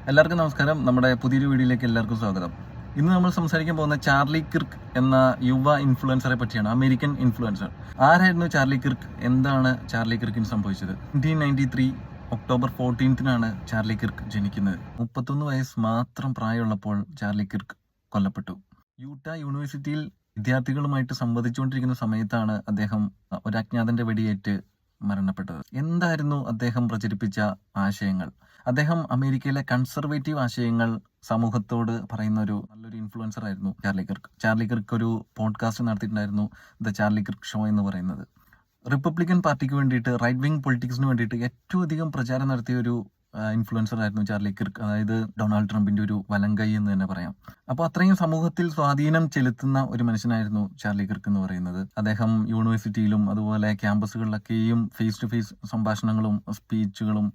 എല്ലാവർക്കും നമസ്കാരം. നമ്മുടെ പുതിയൊരു വീഡിയോയിലേക്ക് എല്ലാവർക്കും സ്വാഗതം. ഇന്ന് നമ്മൾ സംസാരിക്കാൻ പോകുന്ന ചാർലി കിർക്ക് എന്ന യുവ ഇൻഫ്ലുവൻസറെ പറ്റിയാണ്. American influencer. ആരായിരുന്നു ചാർലി കിർക്ക്? എന്താണ് ചാർലി കിർക്കിന് സംഭവിച്ചത്? 1993 ഒക്ടോബർ 14 ചാർലി കിർക്ക് ജനിക്കുന്നത്. 31 വയസ്സ് മാത്രം പ്രായമുള്ളപ്പോൾ ചാർലി കിർക്ക് കൊല്ലപ്പെട്ടു. യൂട്ട യൂണിവേഴ്സിറ്റിയിൽ വിദ്യാർത്ഥികളുമായിട്ട് സംവദിച്ചുകൊണ്ടിരിക്കുന്ന സമയത്താണ് അദ്ദേഹം ഒരു അജ്ഞാതന്റെ വെടിയേറ്റ് മരണപ്പെട്ടത്. എന്തായിരുന്നു അദ്ദേഹം പ്രചരിപ്പിച്ച ആശയങ്ങൾ? അദ്ദേഹം അമേരിക്കയിലെ കൺസർവേറ്റീവ് ആശയങ്ങൾ സമൂഹത്തോട് പറയുന്ന നല്ലൊരു ഇൻഫ്ലുവൻസർ ആയിരുന്നു ചാർലി കിർക്ക്. ചാർലി കിർക്ക് ഒരു പോഡ്കാസ്റ്റ് നടത്തിയിട്ടുണ്ടായിരുന്നു, ദ ചാർലി കിർക്ക് ഷോ എന്ന് പറയുന്നത്. റിപ്പബ്ലിക്കൻ പാർട്ടിക്ക് വേണ്ടിയിട്ട്, റൈറ്റ് വിങ് പൊളിറ്റിക്സിന് വേണ്ടിയിട്ട് ഏറ്റവും അധികം പ്രചാരം നടത്തിയ ഒരു ഇൻഫ്ലുവൻസർ ആയിരുന്നു ചാർലി കിർക്ക്. അതായത് ഡൊണാൾഡ് ട്രംപിന്റെ ഒരു വലങ്കൈ എന്ന് തന്നെ പറയാം. അപ്പോൾ അത്രയും സമൂഹത്തിൽ സ്വാധീനം ചെലുത്തുന്ന ഒരു മനുഷ്യനായിരുന്നു ചാർലി കിർക്ക് എന്ന് പറയുന്നത്. അദ്ദേഹം യൂണിവേഴ്സിറ്റിയിലും അതുപോലെ ക്യാമ്പസുകളിലൊക്കെയും ഫേസ് ടു ഫേസ് സംഭാഷണങ്ങളും സ്പീച്ചുകളും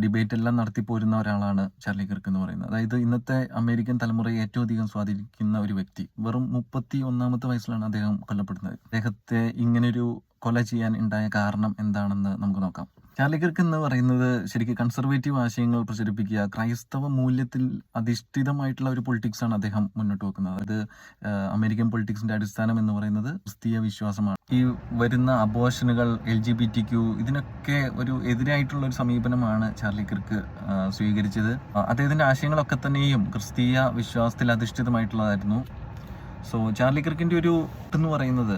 ഡിബേറ്റ് എല്ലാം നടത്തിപ്പോരുന്ന ഒരാളാണ് ചാർലി കിർക്ക് എന്ന് പറയുന്നത്. അതായത് ഇന്നത്തെ അമേരിക്കൻ തലമുറയെ ഏറ്റവും അധികം സ്വാധീനിക്കുന്ന ഒരു വ്യക്തി. വെറും 31 വയസ്സിലാണ് അദ്ദേഹം കൊല്ലപ്പെടുന്നത്. അദ്ദേഹത്തെ ഇങ്ങനൊരു കൊല ചെയ്യാൻ ഉണ്ടായ കാരണം എന്താണെന്ന് നമുക്ക് നോക്കാം. ചാർലി കിർക്ക് എന്ന് പറയുന്നത് ശരിക്കും കൺസർവേറ്റീവ് ആശയങ്ങൾ പ്രചരിപ്പിക്കുക, ക്രൈസ്തവ മൂല്യത്തിൽ അധിഷ്ഠിതമായിട്ടുള്ള ഒരു പൊളിറ്റിക്സ് ആണ് അദ്ദേഹം മുന്നോട്ട് വെക്കുന്നത്. അതായത് അമേരിക്കൻ പൊളിറ്റിക്സിന്റെ അടിസ്ഥാനം എന്ന് പറയുന്നത് ക്രിസ്തീയ വിശ്വാസമാണ്. ഈ വരുന്ന അബോർഷനുകൾ, LGBTQ ഇതിനൊക്കെ ഒരു എതിരായിട്ടുള്ള ഒരു സമീപനമാണ് ചാർലി കിർക്ക് സ്വീകരിച്ചത്. അദ്ദേഹത്തിന്റെ ആശയങ്ങളൊക്കെ തന്നെയും ക്രിസ്തീയ വിശ്വാസത്തിൽ അധിഷ്ഠിതമായിട്ടുള്ളതായിരുന്നു. സോ ചാർലി കിർക്കിന്റെ ഒരു എന്ന് പറയുന്നത്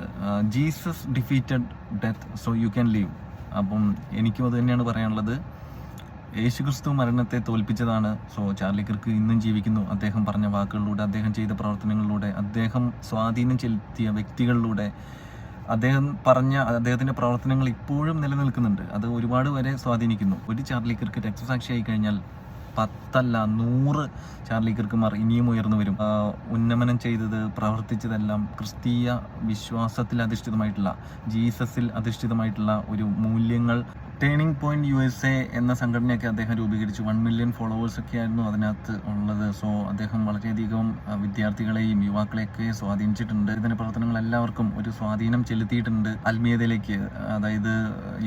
Jesus defeated death so you can leave. അപ്പം എനിക്കും അത് തന്നെയാണ് പറയാനുള്ളത്. യേശുക്രിസ്തു മരണത്തെ തോൽപ്പിച്ചതാണ്. സോ ചാർലി കിർക്ക് ഇന്നും ജീവിക്കുന്നു. അദ്ദേഹം പറഞ്ഞ വാക്കുകളിലൂടെ, അദ്ദേഹം ചെയ്ത പ്രവർത്തനങ്ങളിലൂടെ, അദ്ദേഹം സ്വാധീനം ചെലുത്തിയ വ്യക്തികളിലൂടെ, അദ്ദേഹം പറഞ്ഞ അദ്ദേഹത്തിന്റെ പ്രവർത്തനങ്ങൾ ഇപ്പോഴും നിലനിൽക്കുന്നുണ്ട്. അത് ഒരുപാട് വരെ സ്വാധീനിക്കുന്നു. ഒരു ചാർലി കിർക്ക് രക്തസാക്ഷിയായി കഴിഞ്ഞാൽ 10 അല്ല 100 ചാർലി കിർക്കുമാർ ഇനിയും ഉയർന്നു വരും. ഉന്നമനം ചെയ്തത്, പ്രവർത്തിച്ചതെല്ലാം ക്രിസ്തീയ വിശ്വാസത്തിൽ അധിഷ്ഠിതമായിട്ടുള്ള, ജീസസിൽ അധിഷ്ഠിതമായിട്ടുള്ള ഒരു മൂല്യങ്ങൾ. ടേണിംഗ് പോയിന്റ് USA എന്ന സംഘടനയൊക്കെ അദ്ദേഹം രൂപീകരിച്ചു. 1 മില്യൺ ഫോളോവേഴ്സ് ഒക്കെ ആയിരുന്നു അതിനകത്ത് ഉള്ളത്. സോ അദ്ദേഹം വളരെയധികം വിദ്യാർത്ഥികളെയും യുവാക്കളെയൊക്കെ സ്വാധീനിച്ചിട്ടുണ്ട്. ഇതിന്റെ പ്രവർത്തനങ്ങൾ എല്ലാവർക്കും ഒരു സ്വാധീനം ചെലുത്തിയിട്ടുണ്ട്. ആത്മീയതയിലേക്ക്, അതായത്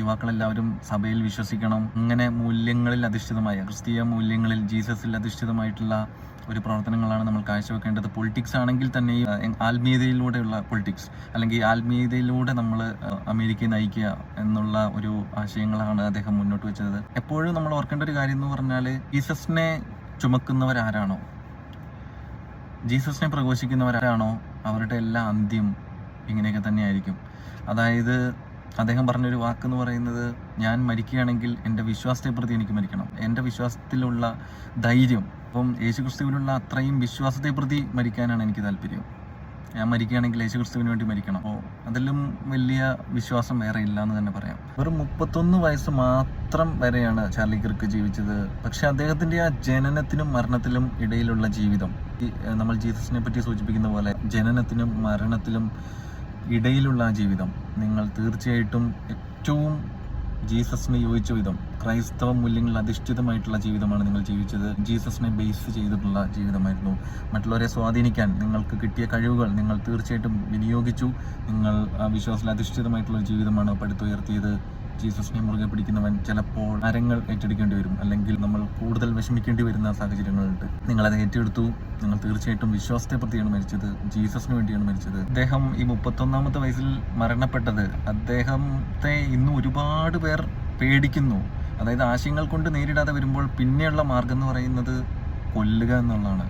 യുവാക്കളെല്ലാവരും സഭയിൽ വിശ്വസിക്കണം, അങ്ങനെ മൂല്യങ്ങളിൽ അധിഷ്ഠിതമായ, ക്രിസ്തീയ മൂല്യങ്ങളിൽ, ജീസസിൽ അധിഷ്ഠിതമായിട്ടുള്ള ഒരു പ്രവർത്തനങ്ങളാണ് നമ്മൾ കാഴ്ചവെക്കേണ്ടത്. പൊളിറ്റിക്സ് ആണെങ്കിൽ തന്നെയും ആത്മീയതയിലൂടെയുള്ള പൊളിറ്റിക്സ്, അല്ലെങ്കിൽ ആത്മീയതയിലൂടെ നമ്മൾ അമേരിക്കയെ നയിക്കുക എന്നുള്ള ഒരു ആശയങ്ങളാണ് അദ്ദേഹം മുന്നോട്ട് വെച്ചത്. എപ്പോഴും നമ്മൾ ഓർക്കേണ്ട ഒരു കാര്യം എന്ന് പറഞ്ഞാൽ, ജീസസിനെ ചുമക്കുന്നവരാരാണോ, ജീസസിനെ പ്രഘോഷിക്കുന്നവരാരാണോ, അവരുടെ എല്ലാ അന്ത്യം ഇങ്ങനെയൊക്കെ തന്നെയായിരിക്കും. അതായത് അദ്ദേഹം പറഞ്ഞൊരു വാക്കെന്ന് പറയുന്നത്, ഞാൻ മരിക്കുകയാണെങ്കിൽ എൻ്റെ വിശ്വാസത്തെ പ്രതി എനിക്ക് മരിക്കണം, എൻ്റെ വിശ്വാസത്തിലുള്ള ധൈര്യം. അപ്പം യേശുക്രിസ്തുവിനുള്ള അത്രയും വിശ്വാസത്തെ പ്രതി മരിക്കാനാണ് എനിക്ക് താല്പര്യം. ഞാൻ മരിക്കുകയാണെങ്കിൽ യേശുക്രിസ്തുവിന് വേണ്ടി മരിക്കണം. അപ്പോൾ അതിലും വലിയ വിശ്വാസം വേറെ ഇല്ല എന്ന് തന്നെ പറയാം. വെറും 31 വയസ്സ് മാത്രം വരെയാണ് ചാർലി കിർക്ക് ജീവിച്ചത്. പക്ഷെ അദ്ദേഹത്തിന്റെ ആ ജനനത്തിനും മരണത്തിലും ഇടയിലുള്ള ജീവിതം, നമ്മൾ ജീസസിനെ പറ്റി സൂചിപ്പിക്കുന്ന പോലെ ജനനത്തിനും മരണത്തിലും ഇടയിലുള്ള ആ ജീവിതം, നിങ്ങൾ തീർച്ചയായിട്ടും ഏറ്റവും ജീസസിന് യോജിച്ച വിധം ക്രൈസ്തവ മൂല്യങ്ങളിൽ അധിഷ്ഠിതമായിട്ടുള്ള ജീവിതമാണ് നിങ്ങൾ ജീവിച്ചത്. ജീസസിനെ ബേസ് ചെയ്തിട്ടുള്ള ജീവിതമായിരുന്നു. മറ്റുള്ളവരെ സ്വാധീനിക്കാൻ നിങ്ങൾക്ക് കിട്ടിയ കഴിവുകൾ നിങ്ങൾ തീർച്ചയായിട്ടും വിനിയോഗിച്ചു. നിങ്ങൾ വിശ്വാസത്തിൽ അധിഷ്ഠിതമായിട്ടുള്ള ജീവിതമാണ് പടുത്തുയർത്തിയത്. ജീസസിനെ മുറുകെ പിടിക്കുന്നവൻ ചിലപ്പോൾ നരങ്ങൾ ഏറ്റെടുക്കേണ്ടി വരും, അല്ലെങ്കിൽ നമ്മൾ കൂടുതൽ വിഷമിക്കേണ്ടി വരുന്ന സാഹചര്യങ്ങളുണ്ട്. നിങ്ങളത് ഏറ്റെടുത്തു. നിങ്ങൾ തീർച്ചയായിട്ടും വിശ്വാസത്തെ പ്രതിയാണ് മരിച്ചത്, ജീസസിന് വേണ്ടിയാണ് മരിച്ചത്. അദ്ദേഹം ഈ 31 വയസ്സിൽ മരണപ്പെട്ടത്, അദ്ദേഹത്തെ ഇന്ന് ഒരുപാട് പേർ പേടിക്കുന്നു. അതായത് ആശയങ്ങൾ കൊണ്ട് നേരിടാതെ വരുമ്പോൾ പിന്നെയുള്ള മാർഗം എന്ന് പറയുന്നത് കൊല്ലുക എന്നുള്ളതാണ്.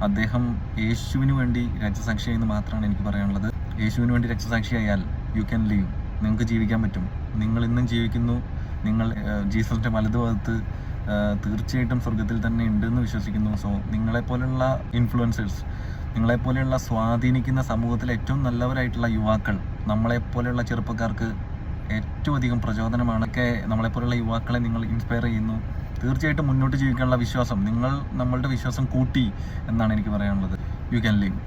അദ്ദേഹം യേശുവിന് വേണ്ടി രക്തസാക്ഷിയായി എന്ന് മാത്രമാണ് എനിക്ക് പറയാനുള്ളത്. യേശുവിന് വേണ്ടി രക്തസാക്ഷിയായാൽ യു ക്യാൻ ലീവ്, നിങ്ങൾക്ക് ജീവിക്കാൻ പറ്റും. നിങ്ങൾ ഇന്നും ജീവിക്കുന്നു. നിങ്ങൾ ജീസസിന്റെ വലതുഭാഗത്ത് തീർച്ചയായിട്ടും സ്വർഗത്തിൽ തന്നെ ഉണ്ടെന്ന് വിശ്വസിക്കുന്നു. സോ നിങ്ങളെപ്പോലെയുള്ള ഇൻഫ്ലുവൻസേഴ്സ്, നിങ്ങളെപ്പോലെയുള്ള സ്വാധീനിക്കുന്ന സമൂഹത്തിലെ ഏറ്റവും നല്ലവരായിട്ടുള്ള യുവാക്കൾ, നമ്മളെപ്പോലെയുള്ള ചെറുപ്പക്കാർക്ക് ഏറ്റവും അധികം പ്രചോദനമാണ്. നമ്മളെപ്പോലെയുള്ള യുവാക്കളെ നിങ്ങൾ ഇൻസ്പയർ ചെയ്യുന്നു. തീർച്ചയായിട്ടും മുന്നോട്ട് ജീവിക്കാനുള്ള വിശ്വാസം, നിങ്ങൾ നമ്മളുടെ വിശ്വാസം കൂട്ടി എന്നാണ് എനിക്ക് പറയാനുള്ളത്. You can leave.